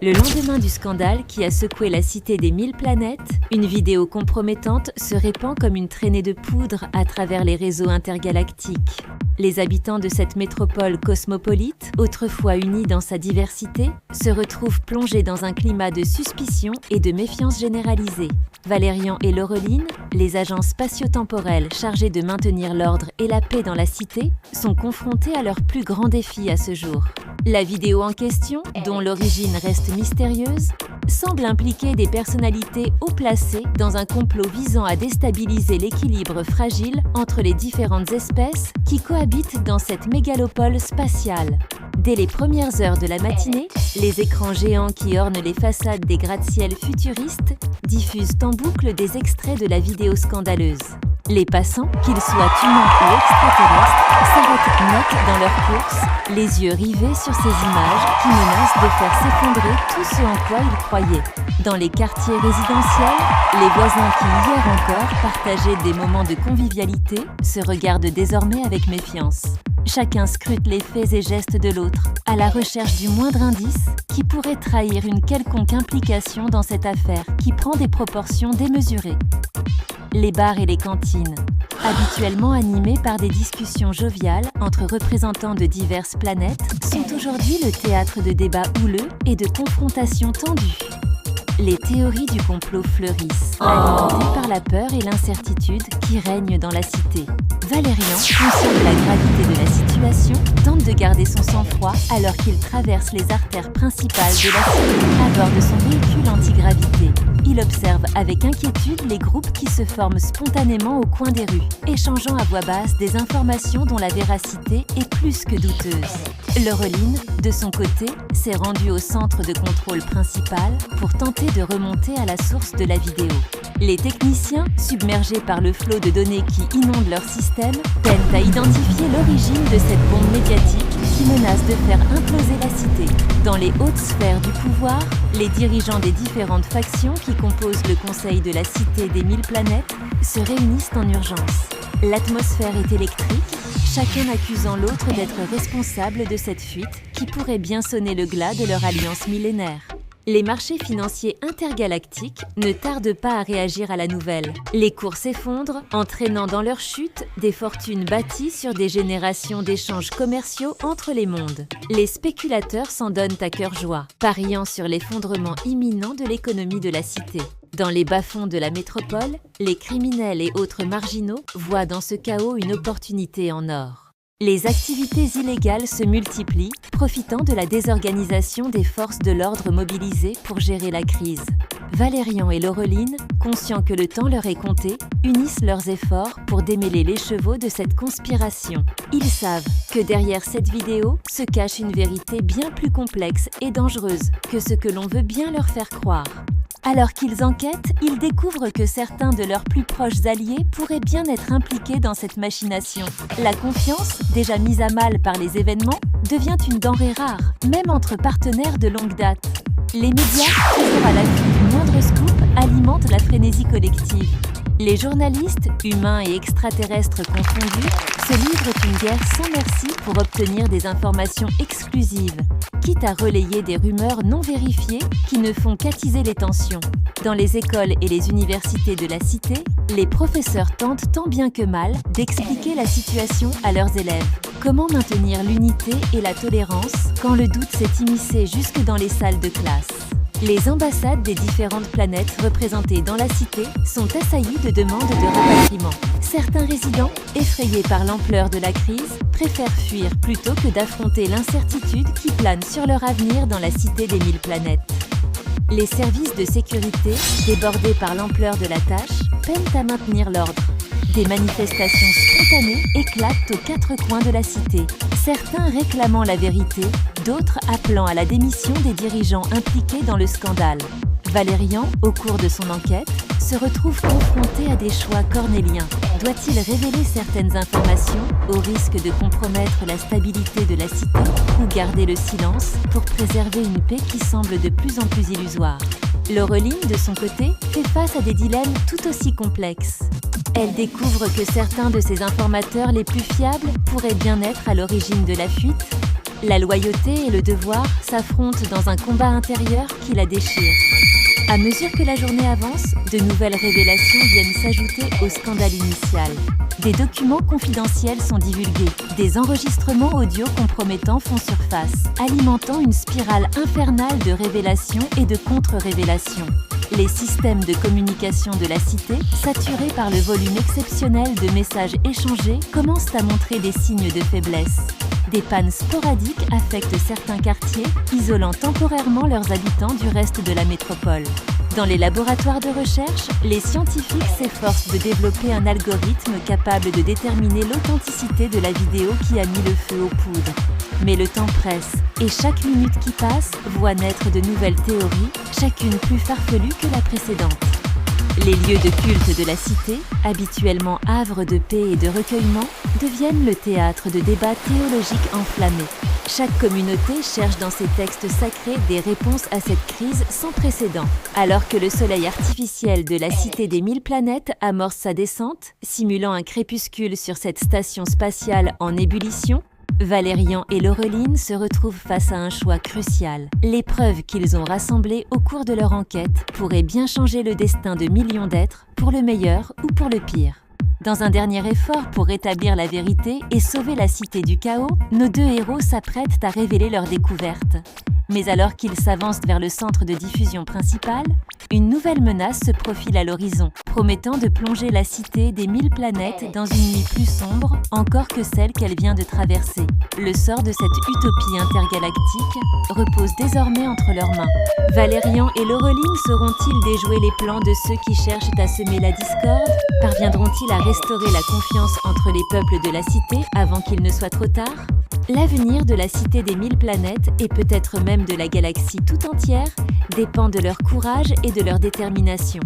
Le lendemain du scandale qui a secoué la cité des 1000 planètes, une vidéo compromettante se répand comme une traînée de poudre à travers les réseaux intergalactiques. Les habitants de cette métropole cosmopolite, autrefois unie dans sa diversité, se retrouvent plongés dans un climat de suspicion et de méfiance généralisée. Valérian et Laureline, les agents spatio-temporels chargés de maintenir l'ordre et la paix dans la cité, sont confrontés à leur plus grand défi à ce jour. La vidéo en question, dont l'origine reste mystérieuse, semble impliquer des personnalités haut placées dans un complot visant à déstabiliser l'équilibre fragile entre les différentes espèces qui cohabitent dans cette mégalopole spatiale. Dès les premières heures de la matinée, les écrans géants qui ornent les façades des gratte-ciel futuristes diffusent en boucle des extraits de la vidéo scandaleuse. Les passants, qu'ils soient humains ou extraterrestres, s'arrêtent net dans leur course, les yeux rivés sur ces images qui menacent de faire s'effondrer tout ce en quoi ils croyaient. Dans les quartiers résidentiels, les voisins qui hier encore partageaient des moments de convivialité se regardent désormais avec méfiance. Chacun scrute les faits et gestes de l'autre, à la recherche du moindre indice qui pourrait trahir une quelconque implication dans cette affaire qui prend des proportions démesurées. Les bars et les cantines, habituellement animés par des discussions joviales entre représentants de diverses planètes, sont aujourd'hui le théâtre de débats houleux et de confrontations tendues. Les théories du complot fleurissent, alimentées par la peur et l'incertitude qui règnent dans la cité. Valérian, conscient de la gravité de la situation, tente de garder son sang-froid alors qu'il traverse les artères principales de la cité à bord de son véhicule antigravité. Il observe avec inquiétude les groupes qui se forment spontanément au coin des rues, échangeant à voix basse des informations dont la véracité est plus que douteuse. Laureline, de son côté, s'est rendue au centre de contrôle principal pour tenter de remonter à la source de la vidéo. Les techniciens, submergés par le flot de données qui inondent leur système, peinent à identifier l'origine de cette bombe médiatique qui menace de faire imploser la cité. Dans les hautes sphères du pouvoir, les dirigeants des différentes factions qui composent le Conseil de la Cité des 1000 planètes se réunissent en urgence. L'atmosphère est électrique, chacun accusant l'autre d'être responsable de cette fuite qui pourrait bien sonner le glas de leur alliance millénaire. Les marchés financiers intergalactiques ne tardent pas à réagir à la nouvelle. Les cours s'effondrent, entraînant dans leur chute des fortunes bâties sur des générations d'échanges commerciaux entre les mondes. Les spéculateurs s'en donnent à cœur joie, pariant sur l'effondrement imminent de l'économie de la cité. Dans les bas-fonds de la métropole, les criminels et autres marginaux voient dans ce chaos une opportunité en or. Les activités illégales se multiplient, profitant de la désorganisation des forces de l'ordre mobilisées pour gérer la crise. Valérian et Laureline, conscients que le temps leur est compté, unissent leurs efforts pour démêler les chevaux de cette conspiration. Ils savent que derrière cette vidéo se cache une vérité bien plus complexe et dangereuse que ce que l'on veut bien leur faire croire. Alors qu'ils enquêtent, ils découvrent que certains de leurs plus proches alliés pourraient bien être impliqués dans cette machination. La confiance, déjà mise à mal par les événements, devient une denrée rare, même entre partenaires de longue date. Les médias, toujours à l'affût du moindre scoop, alimentent la frénésie collective. Les journalistes, humains et extraterrestres confondus, se livrent une guerre sans merci pour obtenir des informations exclusives, quitte à relayer des rumeurs non vérifiées qui ne font qu'attiser les tensions. Dans les écoles et les universités de la cité, les professeurs tentent tant bien que mal d'expliquer la situation à leurs élèves. Comment maintenir l'unité et la tolérance quand le doute s'est immiscé jusque dans les salles de classe ? Les ambassades des différentes planètes représentées dans la cité sont assaillies de demandes de rapatriement. Certains résidents, effrayés par l'ampleur de la crise, préfèrent fuir plutôt que d'affronter l'incertitude qui plane sur leur avenir dans la cité des 1000 planètes. Les services de sécurité, débordés par l'ampleur de la tâche, peinent à maintenir l'ordre. Des manifestations spontanées éclatent aux quatre coins de la cité, certains réclamant la vérité, d'autres appelant à la démission des dirigeants impliqués dans le scandale. Valérian, au cours de son enquête, se retrouve confronté à des choix cornéliens. Doit-il révéler certaines informations au risque de compromettre la stabilité de la cité ou garder le silence pour préserver une paix qui semble de plus en plus illusoire? Laureline, de son côté, fait face à des dilemmes tout aussi complexes. Elle découvre que certains de ses informateurs les plus fiables pourraient bien être à l'origine de la fuite, La loyauté et le devoir s'affrontent dans un combat intérieur qui la déchire. À mesure que la journée avance, de nouvelles révélations viennent s'ajouter au scandale initial. Des documents confidentiels sont divulgués. Des enregistrements audio compromettants font surface, alimentant une spirale infernale de révélations et de contre-révélations. Les systèmes de communication de la cité, saturés par le volume exceptionnel de messages échangés, commencent à montrer des signes de faiblesse. Des pannes sporadiques affectent certains quartiers, isolant temporairement leurs habitants du reste de la métropole. Dans les laboratoires de recherche, les scientifiques s'efforcent de développer un algorithme capable de déterminer l'authenticité de la vidéo qui a mis le feu aux poudres. Mais le temps presse, et chaque minute qui passe voit naître de nouvelles théories, chacune plus farfelue que la précédente. Les lieux de culte de la cité, habituellement havre de paix et de recueillement, deviennent le théâtre de débats théologiques enflammés. Chaque communauté cherche dans ses textes sacrés des réponses à cette crise sans précédent. Alors que le soleil artificiel de la cité des 1000 planètes amorce sa descente, simulant un crépuscule sur cette station spatiale en ébullition, Valérian et Laureline se retrouvent face à un choix crucial. Les preuves qu'ils ont rassemblées au cours de leur enquête pourraient bien changer le destin de millions d'êtres, pour le meilleur ou pour le pire. Dans un dernier effort pour rétablir la vérité et sauver la cité du chaos, nos deux héros s'apprêtent à révéler leur découverte. Mais alors qu'ils s'avancent vers le centre de diffusion principal, une nouvelle menace se profile à l'horizon, promettant de plonger la cité des 1000 planètes dans une nuit plus sombre encore que celle qu'elle vient de traverser. Le sort de cette utopie intergalactique repose désormais entre leurs mains. Valérian et Laureline sauront-ils déjouer les plans de ceux qui cherchent à semer la discorde? Parviendront-ils à restaurer la confiance entre les peuples de la cité avant qu'il ne soit trop tard? L'avenir de la cité des 1000 planètes, et peut-être même de la galaxie tout entière, dépend de leur courage et de leur détermination.